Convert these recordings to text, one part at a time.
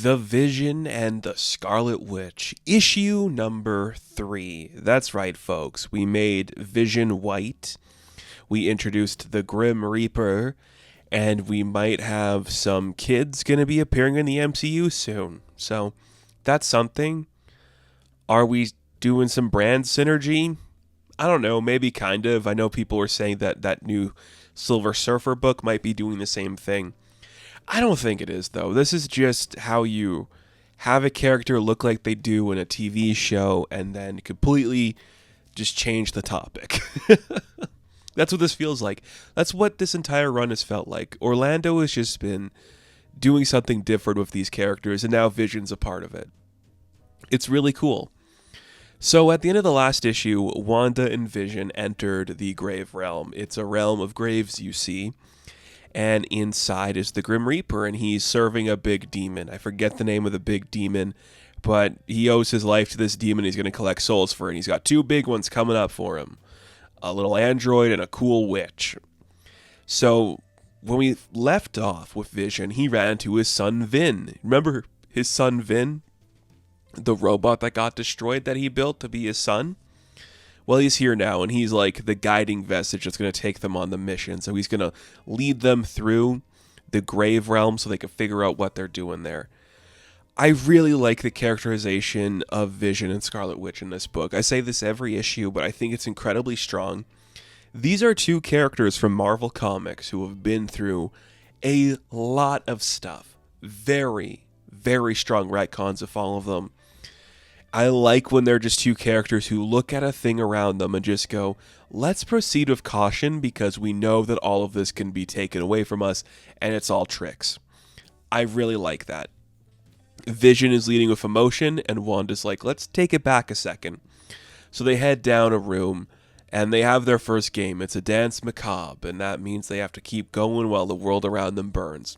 The Vision and the Scarlet Witch, issue number 3. That's right, folks. We made Vision white. We introduced the Grim Reaper, and we might have some kids going to be appearing in the MCU soon. So that's something. Are we doing some brand synergy? I don't know, maybe kind of. I know people were saying that that new Silver Surfer book might be doing the same thing. I don't think it is, though. This is just how you have a character look like they do in a TV show and then completely just change the topic. That's what this feels like. That's what this entire run has felt like. Orlando has just been doing something different with these characters, and now Vision's a part of it. It's really cool. So at the end of the last issue, Wanda and Vision entered the Grave Realm. It's a realm of graves, you see. And inside is the Grim Reaper, and he's serving a big demon. I forget the name of the big demon, but he owes his life to this demon. He's going to collect souls for it, and he's got 2 big ones coming up for him. A little android and a cool witch. So when we left off with Vision, he ran to his son Vin. Remember his son Vin? The robot that got destroyed that he built to be his son? Well, he's here now, and he's like the guiding vestige that's going to take them on the mission. So he's going to lead them through the grave realm so they can figure out what they're doing there. I really like the characterization of Vision and Scarlet Witch in this book. I say this every issue, but I think it's incredibly strong. These are 2 characters from Marvel Comics who have been through a lot of stuff. Very, very strong retcons of all of them. I like when they're just 2 characters who look at a thing around them and just go, let's proceed with caution because we know that all of this can be taken away from us and it's all tricks. I really like that. Vision is leading with emotion and Wanda's like, let's take it back a second. So they head down a room and they have their first game. It's a dance macabre, and that means they have to keep going while the world around them burns.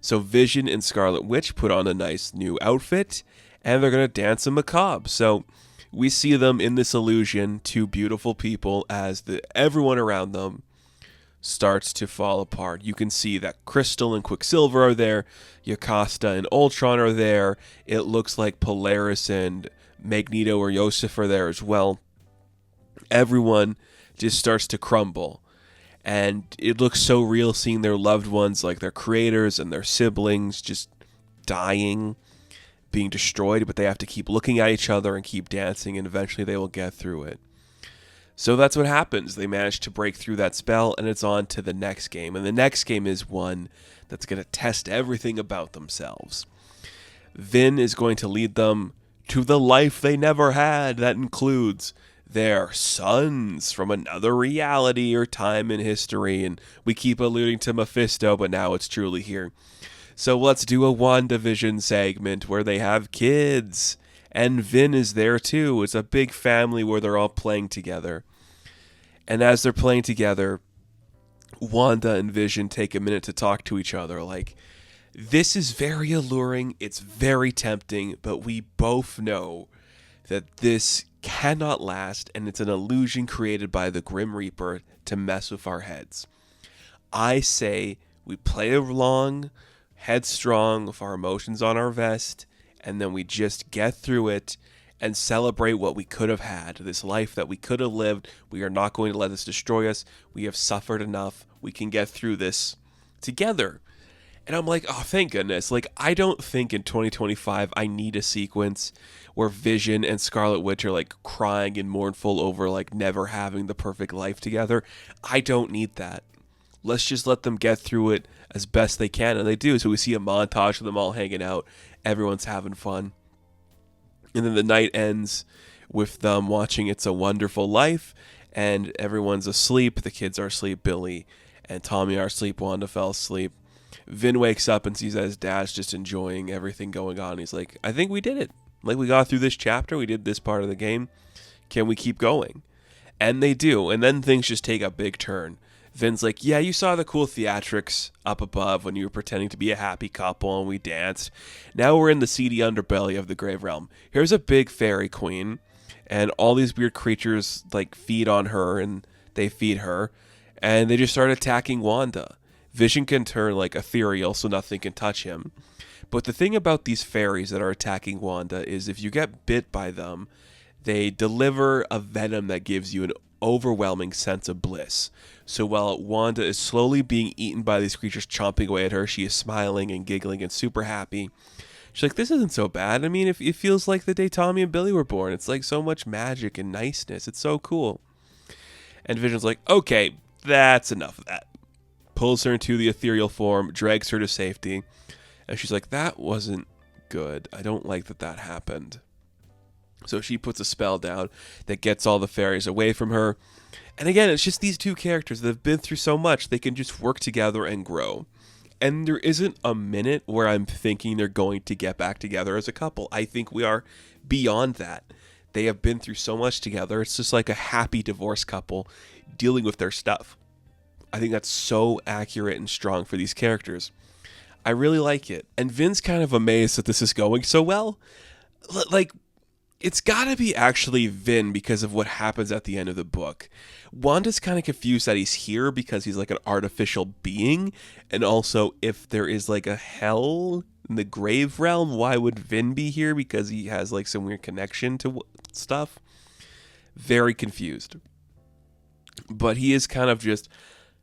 So Vision and Scarlet Witch put on a nice new outfit, and they're going to dance a macabre. So we see them in this illusion, 2 beautiful people, as everyone around them starts to fall apart. You can see that Crystal and Quicksilver are there, Yocasta and Ultron are there, it looks like Polaris and Magneto or Yosef are there as well. Everyone just starts to crumble. And it looks so real seeing their loved ones, like their creators and their siblings, just dying, being destroyed, but they have to keep looking at each other and keep dancing, and eventually they will get through it. So that's what happens. They manage to break through that spell, and it's on to the next game. And the next game is one that's going to test everything about themselves. Vin is going to lead them to the life they never had. That includes their sons from another reality or time in history. And we keep alluding to Mephisto, but now it's truly here. So let's do a WandaVision segment where they have kids. And Vin is there too. It's a big family where they're all playing together. And as they're playing together, Wanda and Vision take a minute to talk to each other. Like, this is very alluring. It's very tempting. But we both know that this cannot last. And it's an illusion created by the Grim Reaper to mess with our heads. I say we play along, headstrong, with our emotions on our vest, and then we just get through it and celebrate what we could have had, this life that we could have lived. We are not going to let this destroy us. We have suffered enough. We can get through this together. And I'm like, oh, thank goodness. Like, I don't think in 2025 I need a sequence where Vision and Scarlet Witch are like crying and mournful over like never having the perfect life together. I don't need that. Let's just let them get through it as best they can, and they do. So we see a montage of them all hanging out. Everyone's having fun. And then the night ends with them watching It's a Wonderful Life, and everyone's asleep. The kids are asleep. Billy and Tommy are asleep. Wanda fell asleep. Vin wakes up and sees that his dad's just enjoying everything going on. He's like, I think we did it. Like, we got through this chapter. We did this part of the game. Can we keep going? And they do. And then things just take a big turn. Vin's like, yeah, you saw the cool theatrics up above when you were pretending to be a happy couple and we danced. Now we're in the seedy underbelly of the Grave Realm. Here's a big fairy queen, and all these weird creatures like feed on her, and they feed her, and they just start attacking Wanda. Vision can turn like ethereal, so nothing can touch him. But the thing about these fairies that are attacking Wanda is if you get bit by them, they deliver a venom that gives you an overwhelming sense of bliss. So while Wanda is slowly being eaten by these creatures chomping away at her, she is smiling and giggling and super happy. She's like, this isn't so bad. I mean, it feels like the day Tommy and Billy were born. It's like so much magic and niceness. It's so cool. And Vision's like, okay, that's enough of that. Pulls her into the ethereal form, drags her to safety. And she's like, that wasn't good. I don't like that happened. So she puts a spell down that gets all the fairies away from her. And again, it's just these two characters that have been through so much. They can just work together and grow. And there isn't a minute where I'm thinking they're going to get back together as a couple. I think we are beyond that. They have been through so much together. It's just like a happy divorced couple dealing with their stuff. I think that's so accurate and strong for these characters. I really like it. And Vin's kind of amazed that this is going so well. Like, it's gotta be actually Vin because of what happens at the end of the book. Wanda's kind of confused that he's here because he's like an artificial being. And also, if there is like a hell in the grave realm, why would Vin be here? Because he has like some weird connection to stuff. Very confused. But he is kind of just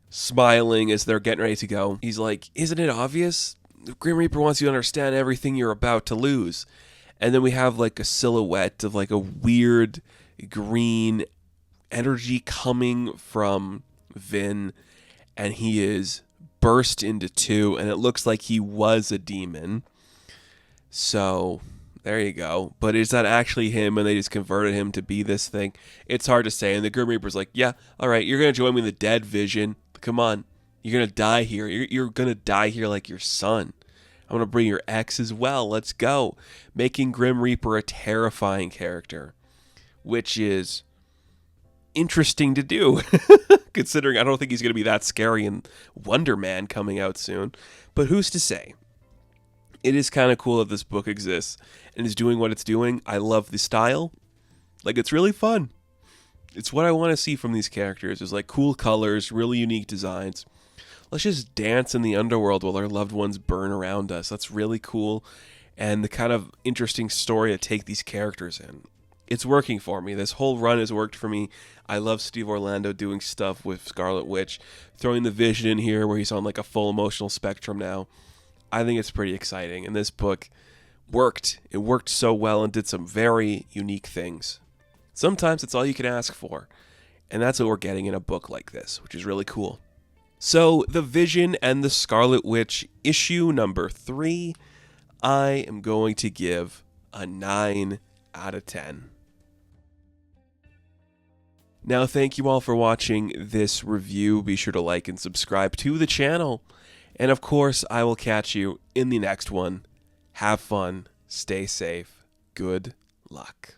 smiling as they're getting ready to go. He's like, isn't it obvious? The Grim Reaper wants you to understand everything you're about to lose. And then we have like a silhouette of like a weird green energy coming from Vin. And he is burst into two. And it looks like he was a demon. So there you go. But is that actually him and they just converted him to be this thing? It's hard to say. And the Grim Reaper's like, yeah, all right, you're going to join me in the dead, Vision. Come on. You're going to die here. You're going to die here like your son. I'm going to bring your ex as well. Let's go. Making Grim Reaper a terrifying character, which is interesting to do, considering I don't think he's going to be that scary in Wonder Man coming out soon. But who's to say? It is kind of cool that this book exists and is doing what it's doing. I love the style. Like, it's really fun. It's what I want to see from these characters. There's like cool colors, really unique designs. Let's just dance in the underworld while our loved ones burn around us. That's really cool. And the kind of interesting story to take these characters in. It's working for me. This whole run has worked for me. I love Steve Orlando doing stuff with Scarlet Witch, throwing the Vision in here where he's on like a full emotional spectrum now. I think it's pretty exciting. And this book worked. It worked so well and did some very unique things. Sometimes it's all you can ask for. And that's what we're getting in a book like this, which is really cool. So, The Vision and the Scarlet Witch, issue number 3, I am going to give a 9 out of 10. Now, thank you all for watching this review. Be sure to like and subscribe to the channel. And of course, I will catch you in the next one. Have fun. Stay safe. Good luck.